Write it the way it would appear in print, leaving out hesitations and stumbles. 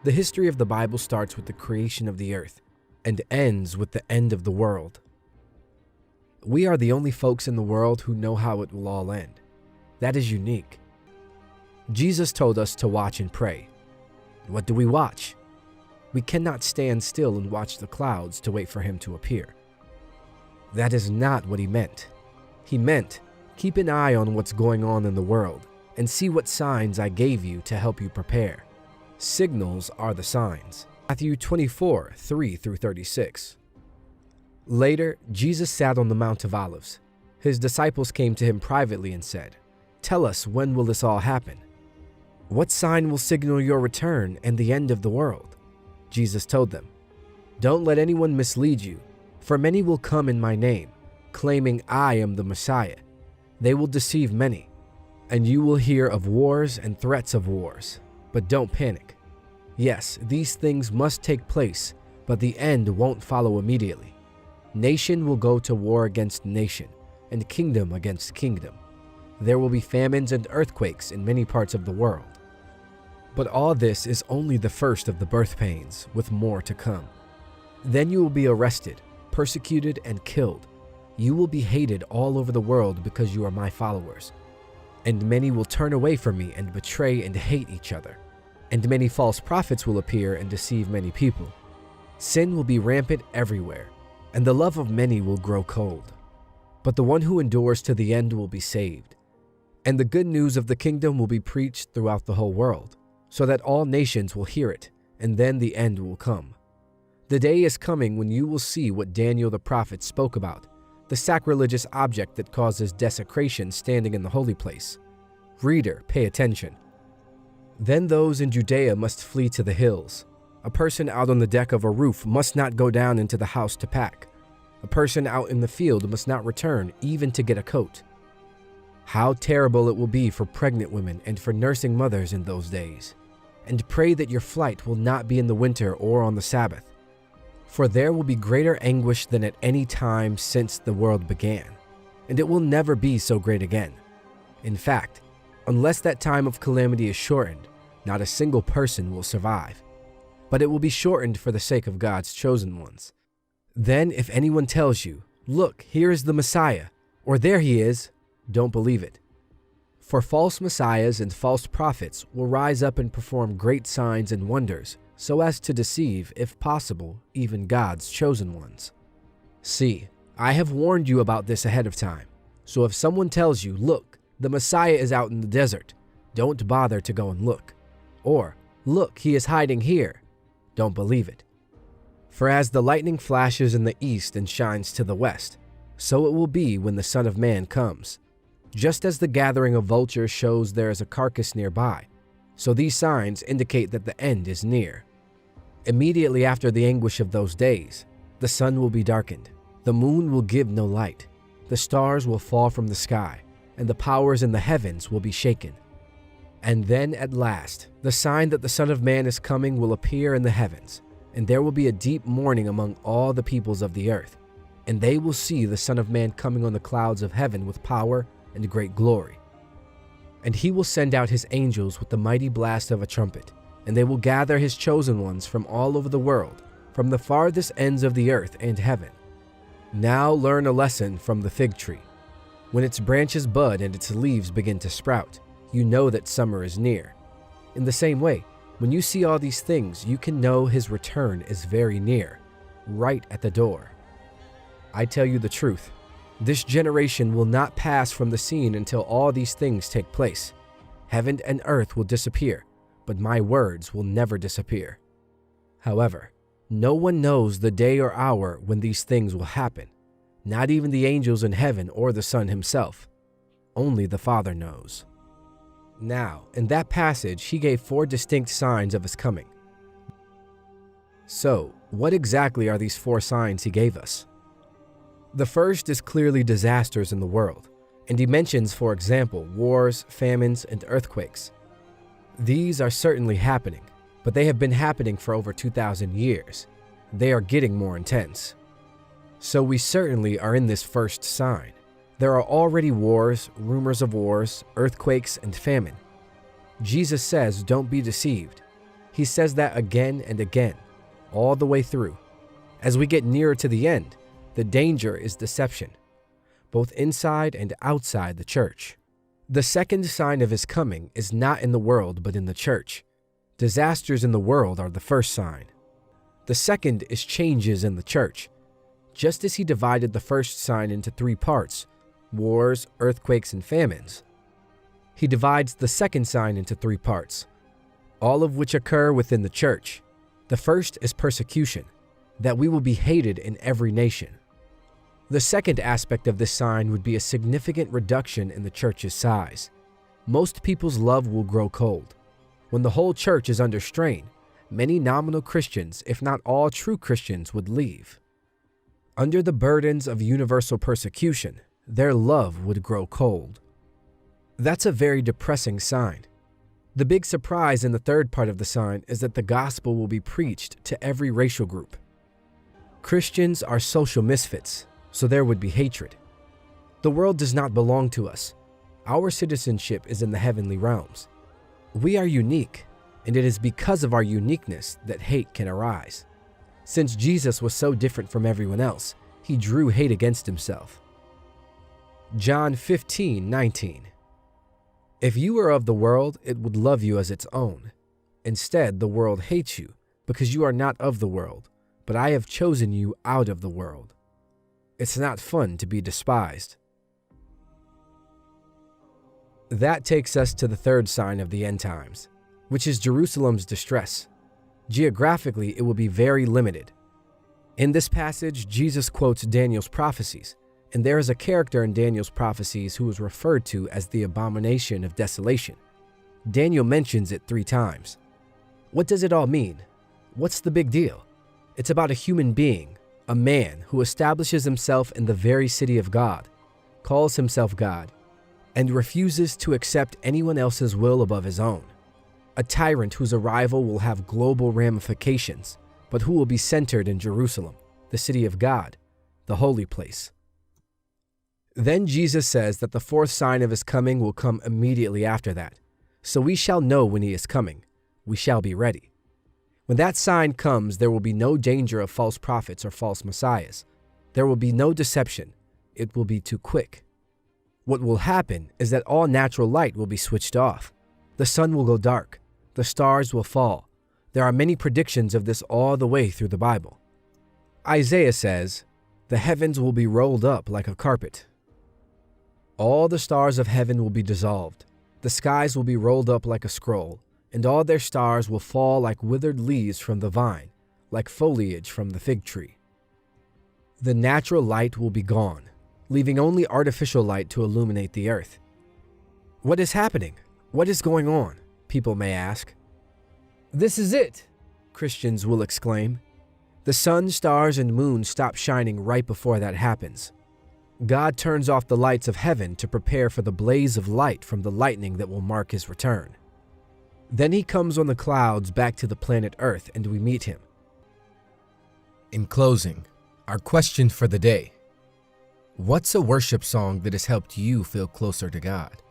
The history of the Bible starts with the creation of the earth and ends with the end of the world. We are the only folks in the world who know how it will all end. That is unique. Jesus told us to watch and pray. What do we watch? We cannot stand still and watch the clouds to wait for him to appear. That is not what he meant. He meant, keep an eye on what's going on in the world and see what signs I gave you to help you prepare. Signals are the signs. Matthew 24, 3-36. Later, Jesus sat on the Mount of Olives. His disciples came to him privately and said, "Tell us, when will this all happen? What sign will signal your return and the end of the world?" Jesus told them, "Don't let anyone mislead you, for many will come in my name, claiming I am the Messiah. They will deceive many, and you will hear of wars and threats of wars, but don't panic. Yes, these things must take place, but the end won't follow immediately. Nation will go to war against nation, and kingdom against kingdom. There will be famines and earthquakes in many parts of the world. But all this is only the first of the birth pains, with more to come. Then you will be arrested, persecuted, and killed. You will be hated all over the world because you are my followers. And many will turn away from me and betray and hate each other. And many false prophets will appear and deceive many people. Sin will be rampant everywhere, and the love of many will grow cold. But the one who endures to the end will be saved. And the good news of the kingdom will be preached throughout the whole world, so that all nations will hear it, and then the end will come. The day is coming when you will see what Daniel the prophet spoke about, the sacrilegious object that causes desecration standing in the holy place. Reader, pay attention. Then those in Judea must flee to the hills. A person out on the deck of a roof must not go down into the house to pack. A person out in the field must not return even to get a coat. How terrible it will be for pregnant women and for nursing mothers in those days. And pray that your flight will not be in the winter or on the Sabbath, for there will be greater anguish than at any time since the world began, and it will never be so great again. In fact, unless that time of calamity is shortened, not a single person will survive. But it will be shortened for the sake of God's chosen ones. Then if anyone tells you, "Look, here is the Messiah," or "There he is," don't believe it. For false messiahs and false prophets will rise up and perform great signs and wonders, so as to deceive, if possible, even God's chosen ones. See, I have warned you about this ahead of time. So if someone tells you, "Look, the Messiah is out in the desert," don't bother to go and look. Or, "Look, he is hiding here," don't believe it. For as the lightning flashes in the east and shines to the west, so it will be when the Son of Man comes. Just as the gathering of vultures shows there is a carcass nearby, so these signs indicate that the end is near. Immediately after the anguish of those days, the sun will be darkened, the moon will give no light, the stars will fall from the sky, and the powers in the heavens will be shaken. And then at last, the sign that the Son of Man is coming will appear in the heavens, and there will be a deep mourning among all the peoples of the earth, and they will see the Son of Man coming on the clouds of heaven with power and great glory. And he will send out his angels with the mighty blast of a trumpet, and they will gather his chosen ones from all over the world, from the farthest ends of the earth and heaven. Now learn a lesson from the fig tree. When its branches bud and its leaves begin to sprout, you know that summer is near. In the same way, when you see all these things, you can know his return is very near, right at the door. I tell you the truth, this generation will not pass from the scene until all these things take place. Heaven and earth will disappear, but my words will never disappear. However, no one knows the day or hour when these things will happen, not even the angels in heaven or the Son himself. Only the Father knows. Now, in that passage, he gave 4 distinct signs of his coming. So, what exactly are these 4 signs he gave us? The first is clearly disasters in the world, and he mentions, for example, wars, famines, and earthquakes. These are certainly happening, but they have been happening for over 2,000 years. They are getting more intense. So we certainly are in this first sign. There are already wars, rumors of wars, earthquakes, and famine. Jesus says, don't be deceived. He says that again and again, all the way through. As we get nearer to the end, the danger is deception, both inside and outside the church. The second sign of his coming is not in the world, but in the church. Disasters in the world are the first sign. The second is changes in the church. Just as he divided the first sign into 3 parts, wars, earthquakes, and famines, he divides the second sign into 3 parts, all of which occur within the church. The first is persecution, that we will be hated in every nation. The second aspect of this sign would be a significant reduction in the church's size. Most people's love will grow cold. When the whole church is under strain, many nominal Christians, if not all true Christians, would leave. Under the burdens of universal persecution, their love would grow cold. That's a very depressing sign. The big surprise in the third part of the sign is that the gospel will be preached to every racial group. Christians are social misfits, so there would be hatred. The world does not belong to us. Our citizenship is in the heavenly realms. We are unique, and it is because of our uniqueness that hate can arise. Since Jesus was so different from everyone else, he drew hate against himself. John 15:19. If you were of the world, it would love you as its own. Instead, the world hates you because you are not of the world, but I have chosen you out of the world. It's not fun to be despised. That takes us to the third sign of the end times, which is Jerusalem's distress. Geographically, it will be very limited. In this passage, Jesus quotes Daniel's prophecies, and there is a character in Daniel's prophecies who is referred to as the abomination of desolation. Daniel mentions it 3 times. What does it all mean? What's the big deal? It's about a human being, a man who establishes himself in the very city of God, calls himself God, and refuses to accept anyone else's will above his own. A tyrant whose arrival will have global ramifications, but who will be centered in Jerusalem, the city of God, the holy place. Then Jesus says that the 4th sign of his coming will come immediately after that. So we shall know when he is coming. We shall be ready. When that sign comes, there will be no danger of false prophets or false messiahs. There will be no deception. It will be too quick. What will happen is that all natural light will be switched off. The sun will go dark. The stars will fall. There are many predictions of this all the way through the Bible. Isaiah says, "The heavens will be rolled up like a carpet. All the stars of heaven will be dissolved. The skies will be rolled up like a scroll, and all their stars will fall like withered leaves from the vine, like foliage from the fig tree." The natural light will be gone, leaving only artificial light to illuminate the earth. What is happening? What is going on? People may ask. This is it, Christians will exclaim. The sun, stars, and moon stop shining right before that happens. God turns off the lights of heaven to prepare for the blaze of light from the lightning that will mark his return. Then he comes on the clouds back to the planet Earth, and we meet him. In closing, our question for the day: what's a worship song that has helped you feel closer to God?